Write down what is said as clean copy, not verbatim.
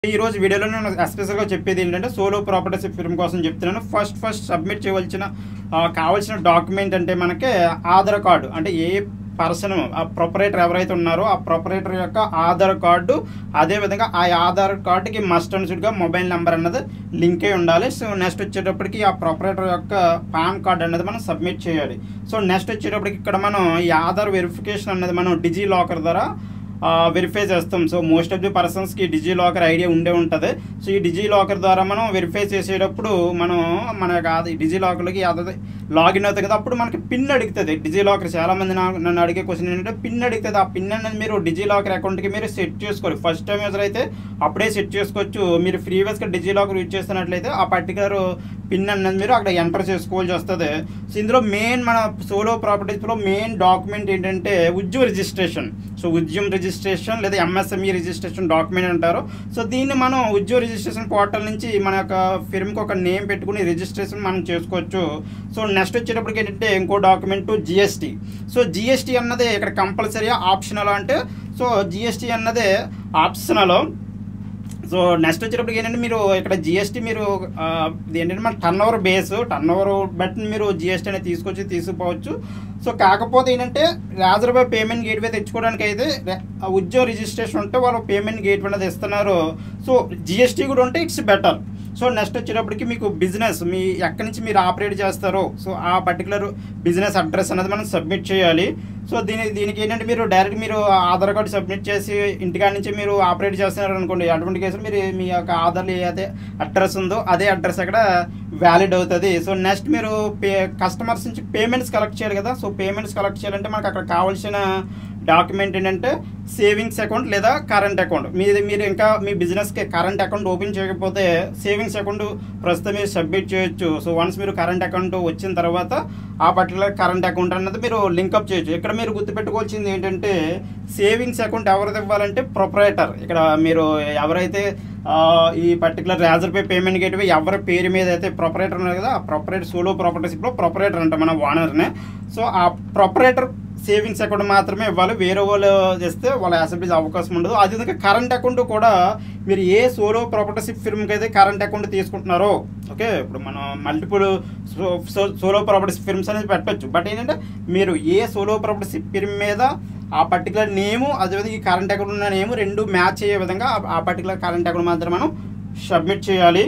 ఈ రోజు వీడియోలో నేను ఎస్పెషల్గా చెప్పేది ఏంటంటే సోలో ప్రాపర్టీస్ ఫిర్మ్ కోసం చెప్తున్నాను. ఫస్ట్ సబ్మిట్ చేయవలసిన కావాల్సిన డాక్యుమెంట్ అంటే మనకి ఆధార్ కార్డు. అంటే ఏ పర్సన్ ఆ ప్రొపరేటర్ ఎవరైతే ఉన్నారో ఆ ప్రొపరేటర్ యొక్క ఆధార్ కార్డు, అదేవిధంగా ఆ ఆధార్ కార్డుకి మస్ట్ అండ్ షుడ్గా మొబైల్ నెంబర్ అన్నది లింక్ అయి ఉండాలి. సో నెక్స్ట్ వచ్చేటప్పటికి ఆ ప్రొపరేటర్ యొక్క పాన్ కార్డు అనేది మనం సబ్మిట్ చేయాలి. సో నెక్స్ట్ వచ్చేటప్పటికి ఇక్కడ మనం ఈ ఆధార్ వెరిఫికేషన్ అనేది మనం డిజీ లాకర్ ద్వారా వెరిఫై చేస్తాం. సో మోస్ట్ ఆఫ్ ది పర్సన్స్కి డిజీ లాకర్ ఐడియా ఉండే ఉంటుంది. సో ఈ డిజీ లాకర్ ద్వారా మనం వెరిఫై చేసేటప్పుడు మన డిజీ లాకర్లోకి లాగిన్ అవుతుంది కదా, అప్పుడు మనకి పిన్ అడుగుతుంది. డిజీ లాకర్ చాలామంది నన్ను అడిగే క్వశ్చన్ ఏంటంటే పిన్ అడుగుతుంది. ఆ పిన్ అనేది మీరు డిజీ లాకర్ అకౌంట్కి మీరు సెట్ చేసుకోవాలి. ఫస్ట్ టైం యూజర్ అయితే అప్పుడే సెట్ చేసుకోవచ్చు. మీరు ప్రీవియస్గా డిజీ లాకర్ యూజ్ చేస్తున్నట్లయితే ఆ పర్టికులర్ పిన్ అనేది మీరు అక్కడ ఎంటర్ చేసుకోవాల్సి వస్తుంది. సో ఇందులో మెయిన్ మన సోలో ప్రాపర్టీస్లో మెయిన్ డాక్యుమెంట్ ఏంటంటే ఉద్యోగ రిజిస్ట్రేషన్. సో ఉద్యమ రిజిస్ట్రేషన్ లేదా ఎంఎస్ఎంఈ రిజిస్ట్రేషన్ డాక్యుమెంట్ అంటారు. సో దీన్ని మనం ఉద్యోగ రిజిస్ట్రేషన్ పోర్టల్ నుంచి మన యొక్క ఫిర్మ్కి ఒక నేమ్ పెట్టుకుని రిజిస్ట్రేషన్ మనం చేసుకోవచ్చు. సో నెక్స్ట్ వచ్చేటప్పటికి ఏంటంటే ఇంకో డాక్యుమెంట్ జిఎస్టీ. సో జిఎస్టీ అన్నది ఇక్కడ కంపల్సరీ ఆప్షనల్. అంటే సో జిఎస్టీ అన్నదే ఆప్షనల్. సో నెక్స్ట్ వచ్చేటప్పటికి ఏంటంటే మీరు ఇక్కడ జిఎస్టీ మీరు ఏంటంటే మన టర్న్ ఓవర్ బట్టి మీరు జిఎస్టీ అనేది తీసుకుపోవచ్చు. సో కాకపోతే ఏంటంటే రిజర్వ్ పేమెంట్ గేట్వే తెచ్చుకోవడానికి అయితే ఉద్యోగ రిజిస్ట్రేషన్ ఉంటే వాళ్ళు పేమెంట్ గేట్వే అనేది ఇస్తున్నారు. సో జిఎస్టీ కూడా ఉంటే ఇట్స్ బెటర్. సో నెక్స్ట్ వచ్చేటప్పటికి మీకు బిజినెస్ మీ ఎక్కడి నుంచి మీరు ఆపరేట్ చేస్తారో సో ఆ పర్టికులర్ బిజినెస్ అడ్రస్ అనేది మనం సబ్మిట్ చేయాలి. సో దీనికి ఏంటంటే మీరు డైరెక్ట్ మీరు ఆధార్ కార్డు సబ్మిట్ చేసి ఇంటికాడ నుంచి మీరు ఆపరేట్ చేస్తున్నారు అనుకోండి, అటువంటి కేసులో మీరు మీ యొక్క ఆధార్లో ఏదైతే అడ్రస్ ఉందో అదే అడ్రస్ అక్కడ వ్యాలిడ్ అవుతుంది. సో నెక్స్ట్ మీరు కస్టమర్స్ నుంచి పేమెంట్స్ కలెక్ట్ చేయాలి కదా. సో పేమెంట్స్ కలెక్ట్ చేయాలంటే మనకు అక్కడ కావాల్సిన డాక్యుమెంట్ ఏంటంటే సేవింగ్స్ అకౌంట్ లేదా కరెంట్ అకౌంట్. మీరు ఇంకా మీ బిజినెస్కి కరెంట్ అకౌంట్ ఓపెన్ చేయకపోతే సేవింగ్స్ అకౌంట్ ప్రస్తుతం మీరు సబ్మిట్ చేయొచ్చు. సో వన్స్ మీరు కరెంట్ అకౌంట్ వచ్చిన తర్వాత ఆ పర్టికులర్ కరెంట్ అకౌంట్ అన్నది మీరు లింకప్ చేయొచ్చు. ఇక్కడ మీరు గుర్తుపెట్టుకోవాల్సింది ఏంటంటే సేవింగ్స్ అకౌంట్ ఎవరిది ఇవ్వాలంటే ప్రొపరేటర్. ఇక్కడ మీరు ఎవరైతే ఈ పర్టికులర్ రిజర్వ్ పేమెంట్ గేట్వే ఎవరి పేరు మీద అయితే ప్రొపరేటర్ ఉన్నారు కదా, ఆ ప్రొపరేటర్ సోలో ప్రాపర్టీస్లో ప్రొపరేటర్ అంటే మన ఓనర్నే. సో ఆ ప్రొపరేటర్ సేవింగ్స్ అకౌంట్ మాత్రమే ఇవ్వాలి. వేరే వాళ్ళు చేస్తే వాళ్ళ యాక్సెప్ట్ అవకాశం ఉండదు. అదేవిధంగా కరెంట్ అకౌంట్ కూడా మీరు ఏ సోలో ప్రాపర్టీస్ ఫిర్మ్కి అయితే కరెంట్ అకౌంట్ తీసుకుంటున్నారో, ఓకే ఇప్పుడు మనం మల్టిపుల్ సోలో ప్రాపర్టీస్ ఫిర్మ్స్ అనేది పెట్టచ్చు. బట్ ఏంటంటే మీరు ఏ సోలో ప్రాపర్టీస్ ఫిర్మ్ మీద ఆ పర్టికులర్ నేము అదేవిధంగా ఈ కరెంట్ అకౌంట్ ఉన్న నేము రెండు మ్యాచ్ అయ్యే విధంగా ఆ పర్టికులర్ కరెంట్ అకౌంట్ మాత్రం మనం సబ్మిట్ చేయాలి.